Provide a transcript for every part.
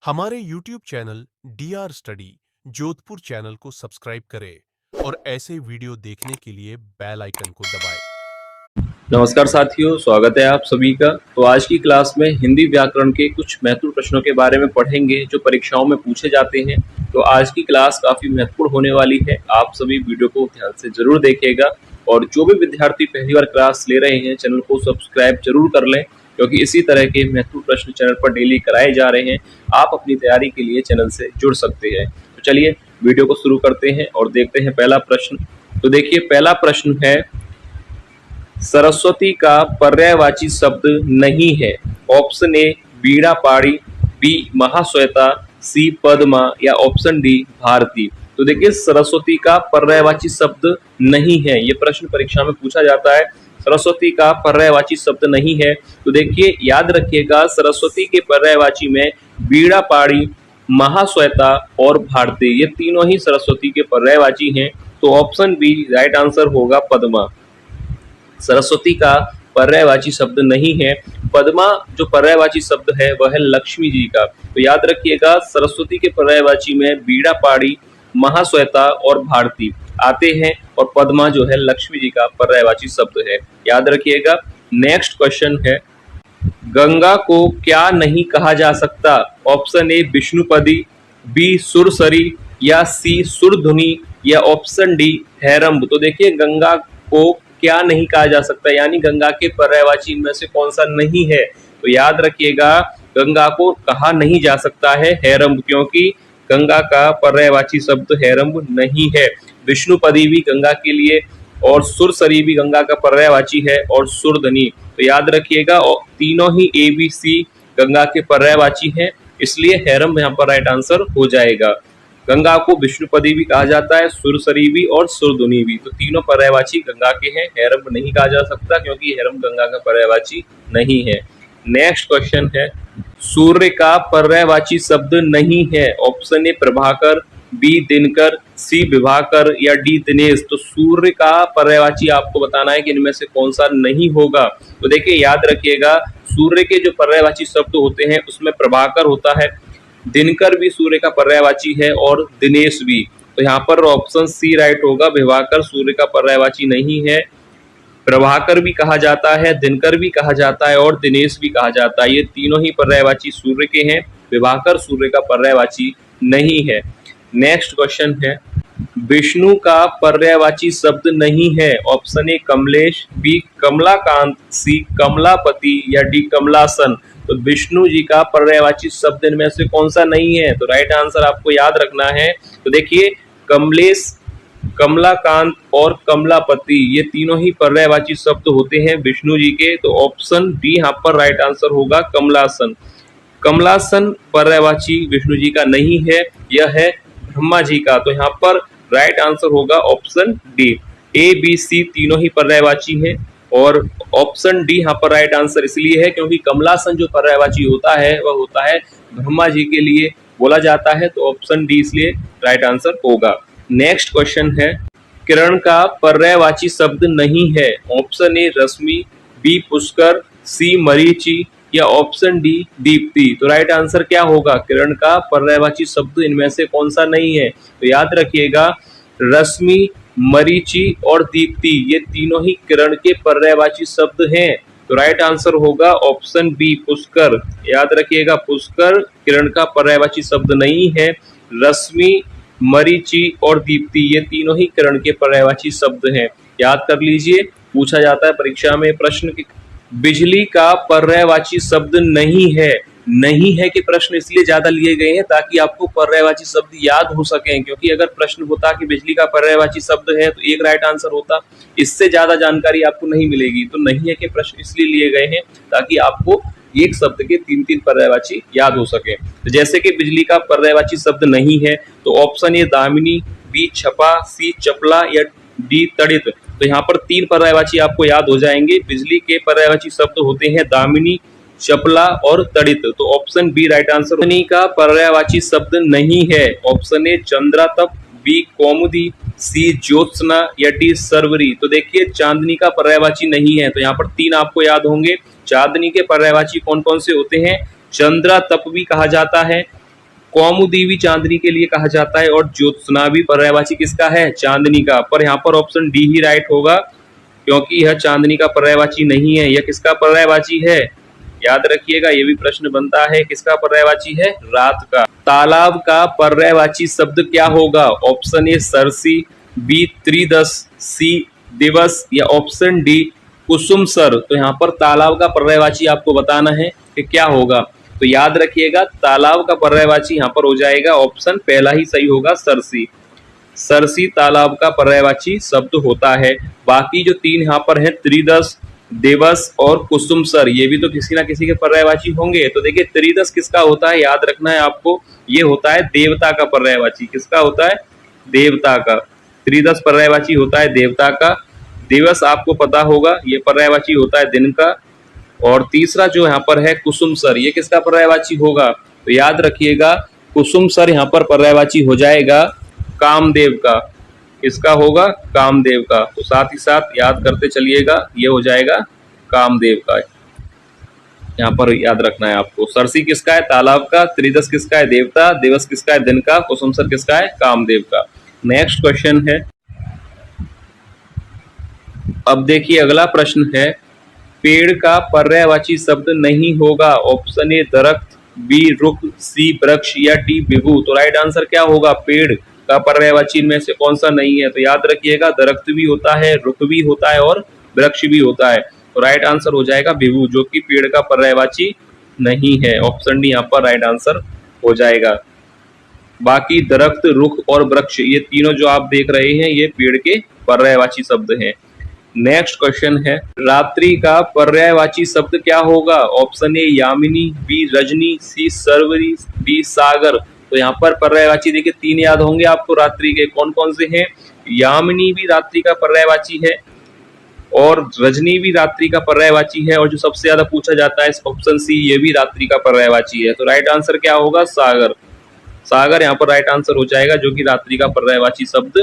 हमारे YouTube channel DR study Jodhpur channel को subscribe करें और ऐसे वीडियो देखने के लिए बेल आइकन को दबाएं। नमस्कार साथियों, स्वागत है आप सभी का। तो आज की क्लास में हिंदी व्याकरण के कुछ महत्वपूर्ण प्रश्नों के बारे में पढ़ेंगे जो परीक्षाओं में पूछे जाते हैं। तो आज की क्लास काफ़ी महत्वपूर्ण होने वाली है। आप सभी वीडियो को ध्यान से जरूर देखिएगा और जो भी विद्यार्थी पहली बार क्लास ले रहे हैं चैनल को सब्सक्राइब जरूर कर लें, क्योंकि इसी तरह के महत्वपूर्ण प्रश्न चैनल पर डेली कराए जा रहे हैं। आप अपनी तैयारी के लिए चैनल से जुड़ सकते हैं। तो चलिए वीडियो को शुरू करते हैं और देखते हैं पहला प्रश्न। तो देखिए, पहला प्रश्न है, सरस्वती का पर्यायवाची शब्द नहीं है। ऑप्शन ए बीड़ा पाड़ी, बी महाश्वेता, सी पद्मा या ऑप्शन डी भारती। तो देखिए, सरस्वती का पर्यायवाची शब्द नहीं है, ये प्रश्न परीक्षा में पूछा जाता है। सरस्वती का पर्यायवाची शब्द नहीं है। तो देखिए, याद रखिएगा, सरस्वती के पर्यायवाची में बीड़ा पाड़ी, महाश्वेता और भारती, ये तीनों ही सरस्वती के पर्यायवाची हैं। तो ऑप्शन बी राइट आंसर होगा पद्मा। सरस्वती का पर्यायवाची शब्द नहीं है। पद्मा जो पर्यायवाची शब्द है वह है लक्ष्मी जी का। तो याद रखिएगा, सरस्वती के पर्यायवाची में बीड़ा पाड़ी, महाश्वेता और भारती आते हैं और पद्मा जो है लक्ष्मी जी का पर्यायवाची शब्द है। याद रखिएगा। नेक्स्ट क्वेश्चन है, गंगा को क्या नहीं कहा जा सकता? ऑप्शन ए विष्णुपदी, बी सुरसरी या सी सुरधुनी या ऑप्शन डी हैरंब। तो देखिए, गंगा को क्या नहीं कहा जा सकता, यानी गंगा के पर्यायवाची इनमें से कौन सा नहीं है? तो याद रखिएगा, गंगा को कहा नहीं जा सकता है हैरंब, क्योंकि गंगा का पर्यायवाची शब्द हैरंब नहीं है। विष्णुपदी भी गंगा के लिए और सुरसरी भी गंगा का पर्यायवाची है और सुरधनी। तो याद रखिएगा, तीनों ही ए बी सी गंगा के पर्यायवाची हैं, इसलिए हैरंब यहाँ पर राइट आंसर हो जाएगा। गंगा को विष्णुपदी भी कहा जाता है, सुरसरी भी और सुरधुनी भी। तो तीनों पर्यायवाची गंगा के हैं, हैरंब नहीं कहा जा सकता क्योंकि हैरंब गंगा का पर्यायवाची नहीं है। नेक्स्ट क्वेश्चन है, सूर्य का पर्यायवाची शब्द नहीं है। ऑप्शन ए प्रभाकर, बी दिनकर, सी विभाकर या डी दिनेश। तो सूर्य का पर्यायवाची आपको बताना है कि इनमें से कौन सा नहीं होगा। तो देखिए, याद रखिएगा, सूर्य के जो पर्यायवाची शब्द होते हैं उसमें प्रभाकर होता है, दिनकर भी सूर्य का पर्यायवाची है और दिनेश भी। तो यहाँ पर ऑप्शन सी राइट होगा, विभाकर सूर्य का पर्यायवाची नहीं है। प्रभाकर भी कहा जाता है, दिनकर भी कहा जाता है और दिनेश भी कहा जाता है, ये तीनों ही पर्यायवाची सूर्य के हैं। विभाकर सूर्य का पर्यायवाची नहीं है। नेक्स्ट क्वेश्चन है, विष्णु का पर्यायवाची शब्द नहीं है। ऑप्शन ए कमलेश, बी कमलाकांत, सी कमलापति या डी कमलासन। तो विष्णु जी का पर्यायवाची शब्द इनमें से कौन सा नहीं है? तो राइट आंसर आपको याद रखना है। तो देखिए, कमलेश, कमलाकांत और कमलापति, ये तीनों ही पर्यायवाची शब्द होते हैं विष्णु जी के। तो ऑप्शन डी यहाँ पर राइट आंसर होगा, कमलासन। कमलासन पर्यायवाची विष्णु जी का नहीं है, यह है ब्रह्मा जी का। तो यहाँ पर राइट आंसर होगा option D. A B C तीनों ही पर्यायवाची हैं और ऑप्शन डी यहाँ पर राइट आंसर इसलिए है क्योंकि कमलासन जो पर्यायवाची होता है वह होता है ब्रह्मा जी के लिए बोला जाता है। तो ऑप्शन डी इसलिए राइट आंसर होगा। नेक्स्ट क्वेश्चन है, किरण का पर्यायवाची शब्द नहीं है। ऑप्शन ए रश्मि, बी पुष्कर, सी मरीचि या ऑप्शन डी दीप्ति। तो राइट आंसर क्या होगा? किरण का पर्यायवाची शब्द इनमें से कौन सा नहीं है? तो याद रखिएगा, रश्मि, मरीचि और दीप्ति, ये तीनों ही किरण के पर्यायवाची शब्द हैं। तो राइट आंसर होगा ऑप्शन बी पुष्कर। याद रखिएगा, पुष्कर किरण का पर्यायवाची शब्द नहीं है। रश्मि, मरीचि और दीप्ति, ये तीनों ही किरण के पर्यायवाची शब्द हैं। याद कर लीजिए, पूछा जाता है परीक्षा में प्रश्न की बिजली का पर्यायवाची शब्द नहीं है। नहीं है कि प्रश्न इसलिए ज्यादा लिए गए हैं ताकि आपको पर्यायवाची शब्द याद हो सके, क्योंकि अगर प्रश्न होता कि बिजली का पर्यायवाची शब्द है तो एक राइट आंसर होता, इससे ज्यादा जानकारी आपको नहीं मिलेगी। तो नहीं है कि प्रश्न इसलिए लिए गए हैं ताकि आपको एक शब्द के तीन तीन पर्यायवाची याद हो सके। तो जैसे कि बिजली का पर्यायवाची शब्द नहीं है, तो ऑप्शन ए दामिनी, बी छपा, सी चपला या डी तड़ित। तो यहाँ पर तीन पर्यायवाची आपको याद हो जाएंगे। बिजली के पर्यायवाची शब्द होते हैं दामिनी, चपला और तड़ित। तो ऑप्शन बी राइट आंसर। चांदनी का पर्यायवाची शब्द नहीं है। ऑप्शन ए चंद्रातप, बी कौमुदी, सी ज्योत्सना या डी सर्वरी। तो देखिए, चांदनी का पर्यायवाची नहीं है, तो यहाँ पर तीन आपको याद होंगे। चांदनी के पर्यायवाची कौन कौन से होते हैं? चंद्रातप भी कहा जाता है, कौमुदीवी चांदनी के लिए कहा जाता है, और ज्योत्सना भी पर्यायवाची किसका है? चांदनी का। पर यहाँ पर ऑप्शन डी ही राइट होगा, क्योंकि यह चांदनी का पर्यायवाची नहीं है। यह किसका पर्यायवाची है? याद रखिएगा, ये भी प्रश्न बनता है, किसका पर्यायवाची है? रात का। तालाब का पर्यायवाची शब्द क्या होगा? ऑप्शन ए सरसी, बी त्रिदश, सी दिवस, या ऑप्शन डी कुसुमसर। तो यहाँ पर तालाब का पर्यायवाची आपको बताना है कि क्या होगा। तो याद रखिएगा, तालाब का पर्यायवाची यहाँ पर हो जाएगा ऑप्शन पहला ही सही होगा, सरसी। सरसी तालाब का पर्यायवाची शब्द होता है। बाकी जो तीन यहाँ पर है, त्रिदश, दिवस और कुसुमसर, ये भी तो किसी ना किसी के पर्यायवाची होंगे। तो देखिए, त्रिदश किसका होता है, याद रखना है आपको, ये होता है देवता का पर्यायवाची। किसका होता है? देवता का। त्रिदश पर्यायवाची होता है देवता का। दिवस आपको पता होगा, ये पर्यायवाची होता है दिन का। और तीसरा जो यहाँ पर है कुसुमसर, ये किसका पर्यायवाची होगा? तो याद रखिएगा, कुसुमसर यहाँ पर पर्यायवाची हो जाएगा कामदेव का। किसका होगा? कामदेव का। तो साथ ही साथ याद करते चलिएगा, ये हो जाएगा कामदेव का। यहाँ पर याद रखना है आपको। सरसी किसका है? तालाब का। त्रिदश किसका है? देवता। दिवस किसका है? दिन का। कुसुमसर किसका है? कामदेव का। नेक्स्ट क्वेश्चन है, अब देखिए अगला प्रश्न है, पेड़ का पर्यायवाची शब्द नहीं होगा। ऑप्शन ए दरख्त, बी रुख, सी वृक्ष, या डी विभु। तो राइट आंसर क्या होगा? पेड़ का पर्यायवाची में से कौन सा नहीं है? तो याद रखिएगा, दरख्त भी होता है, रुख भी होता है और वृक्ष भी होता है। तो राइट आंसर हो जाएगा विभु, जो कि पेड़ का पर्यायवाची नहीं है। ऑप्शन डी यहाँ पर राइट आंसर हो जाएगा। बाकी दरख्त, रुख और वृक्ष, ये तीनों जो आप देख रहे हैं, ये पेड़ के पर्यायवाची शब्द हैं। नेक्स्ट क्वेश्चन है, रात्रि का पर्यायवाची शब्द क्या होगा? ऑप्शन ए यामिनी, बी रजनी, सी सरवरी, डी सागर। तो यहाँ पर पर्यायवाची देखिए तीन याद होंगे आपको रात्रि के, कौन कौन से हैं? यामिनी भी रात्रि का पर्यायवाची है, और रजनी भी रात्रि का पर्यायवाची है, और जो सबसे ज्यादा पूछा जाता है ऑप्शन सी, ये भी रात्रि का पर्यायवाची है। तो राइट आंसर क्या होगा? सागर। सागर यहाँ पर राइट आंसर हो जाएगा, जो कि रात्रि का पर्यायवाची शब्द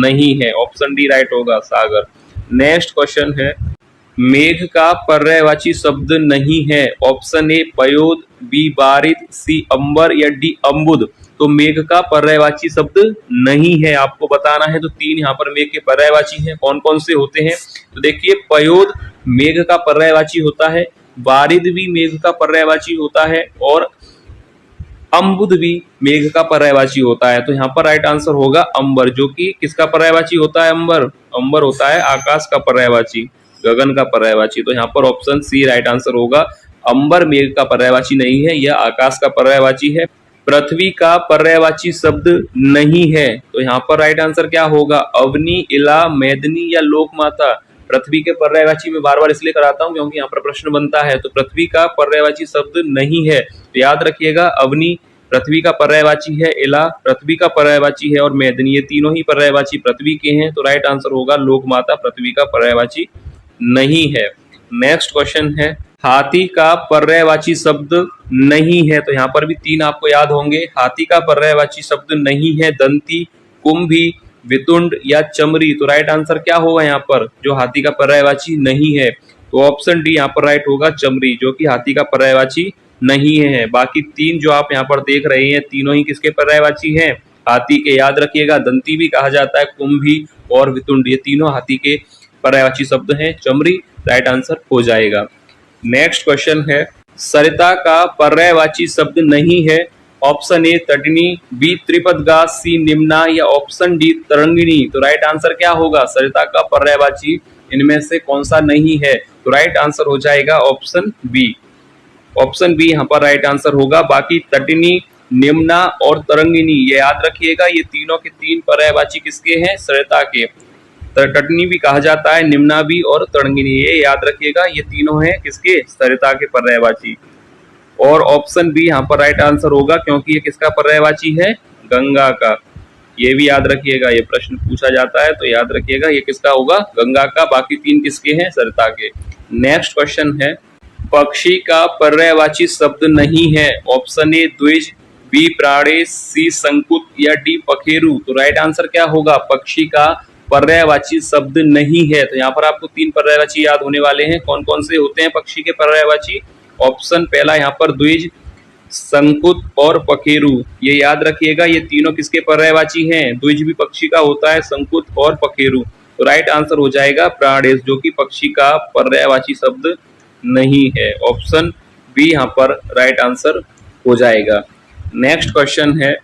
नहीं है। ऑप्शन डी राइट होगा, सागर। नेक्स्ट क्वेश्चन है, मेघ का पर्यायवाची शब्द नहीं है। ऑप्शन ए पयोद, बी बारिद, सी अंबर, या डी अम्बुद। तो मेघ का पर्यायवाची शब्द नहीं है, आपको बताना है। तो तीन यहाँ पर मेघ के पर्यायवाची हैं, कौन कौन से होते हैं? तो देखिए, पयोद मेघ का पर्यायवाची होता है, बारिद भी मेघ का पर्यायवाची होता है, और अम्बुद भी मेघ का पर्यायवाची होता है। तो यहाँ पर राइट आंसर होगा अंबर, जो कि किसका पर्यायवाची होता है? अंबर। अंबर होता है आकाश का पर्यायवाची, गगन का पर्यायवाची। तो यहाँ पर ऑप्शन सी राइट आंसर होगा। अंबर मेघ का पर्यायवाची नहीं है, यह आकाश का पर्यायवाची है। पृथ्वी का पर्यायवाची शब्द नहीं है। तो यहाँ पर राइट आंसर क्या होगा? अवनी, इला, मेदनी, या लोकमाता। पृथ्वी के पर्यायवाची में बार बार इसलिए कराता हूं क्योंकि यहाँ पर प्रश्न बनता है। तो पृथ्वी का पर्यायवाची शब्द नहीं है, तो याद रखिएगा, अवनी पृथ्वी का पर्यायवाची है, इला पृथ्वी का पर्यायवाची है, और मेदनी, ये तीनों ही पर्यायवाची पृथ्वी के हैं। तो राइट आंसर होगा लोकमाता पृथ्वी का पर्यायवाची नहीं है। नेक्स्ट क्वेश्चन है, हाथी का पर्यायवाची शब्द नहीं है। तो यहाँ पर भी तीन आपको याद होंगे। हाथी का पर्यायवाची शब्द नहीं है, दंती, कुंभी, वितुंड, या चमरी। तो राइट आंसर क्या होगा यहाँ पर, जो हाथी का पर्यायवाची नहीं है? तो ऑप्शन डी यहाँ पर राइट होगा, चमरी, जो कि हाथी का पर्यायवाची नहीं है। बाकी तीन जो आप यहाँ पर देख रहे हैं, तीनों ही किसके पर्यायवाची हैं? हाथी के। याद रखिएगा, दंती भी कहा जाता है, कुंभी और वितुंड, ये तीनों हाथी के पर्यायवाची शब्द हैं। चमरी राइट आंसर हो जाएगा। नेक्स्ट क्वेश्चन है, सरिता का पर्यायवाची शब्द नहीं है। ऑप्शन ए तटनी, बी त्रिपदगा, सी निम्ना, या ऑप्शन डी तरंगिणी। तो राइट आंसर क्या होगा? सरिता का पर्यायवाची इनमें से कौन सा नहीं है? तो राइट आंसर हो जाएगा ऑप्शन बी। ऑप्शन बी यहाँ पर राइट आंसर होगा। बाकी तटनी, निम्ना और तरंगिणी, ये याद रखिएगा, ये तीनों के तीन पर्यायवाची किसके हैं? सरिता के। तटनी भी कहा जाता है, निम्ना भी और तरंगिणी, ये याद रखिएगा, ये तीनों हैं किसके? सरिता के पर्यायवाची। और ऑप्शन बी यहाँ पर राइट आंसर होगा, क्योंकि ये किसका पर्यायवाची है? गंगा का। ये भी याद रखिएगा, ये प्रश्न पूछा जाता है तो याद रखिएगा, ये किसका होगा? गंगा का। बाकी तीन किसके हैं? सरिता के। नेक्स्ट क्वेश्चन है, पक्षी का पर्यायवाची शब्द नहीं है। ऑप्शन ए द्विज, बी प्राणेश, सी संकुत, या डी पखेरु। तो राइट आंसर क्या होगा? पक्षी का पर्यायवाची शब्द नहीं है। तो यहाँ पर आपको तीन पर्यायवाची याद होने वाले हैं, कौन कौन से होते हैं पक्षी के पर्यायवाची? ऑप्शन पहला यहाँ पर द्विज, संकुत और पखेरु, ये याद रखिएगा, ये तीनों किसके पर्यायवाची हैं? द्विजीवी पक्षी का होता है संकुत और पखेरु। तो राइट आंसर हो जाएगा प्राणेश, जो कि पक्षी का पर्यायवाची शब्द नहीं है। ऑप्शन बी यहाँ पर राइट आंसर हो जाएगा। नेक्स्ट क्वेश्चन है,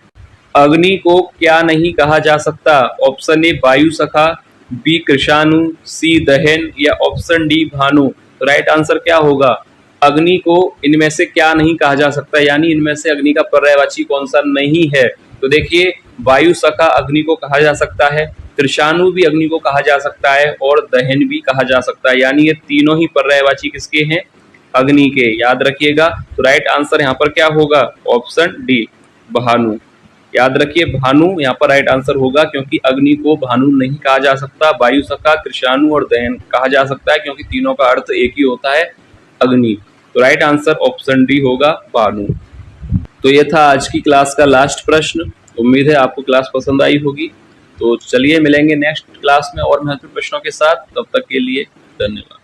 अग्नि को क्या नहीं कहा जा सकता? ऑप्शन ए वायु सखा, बी कृषाणु, सी दहन या ऑप्शन डी भानु। तो राइट आंसर क्या होगा? अग्नि को इनमें से क्या नहीं कहा जा सकता, यानी इनमें से अग्नि का पर्यायवाची कौन सा नहीं है? तो देखिए, वायु सखा अग्नि को कहा जा सकता है, कृषाणु भी अग्नि को कहा जा सकता है और दहन भी कहा जा सकता है, यानी ये तीनों ही पर्यायवाची किसके हैं? अग्नि के। याद रखिएगा। तो राइट आंसर यहाँ पर क्या होगा? Option D Bhanu. याद रखिए, भानु यहाँ पर राइट आंसर होगा, क्योंकि अग्नि को भानु नहीं कहा जा सकता। वायु सखा, कृषाणु और दहन कहा जा सकता है, क्योंकि तीनों का अर्थ एक ही होता है, अग्नि। तो राइट आंसर ऑप्शन डी होगा, भानु। तो ये था आज की क्लास का लास्ट प्रश्न। उम्मीद है आपको क्लास पसंद आई होगी। तो चलिए मिलेंगे नेक्स्ट क्लास में और महत्वपूर्ण प्रश्नों के साथ। तब तक के लिए धन्यवाद।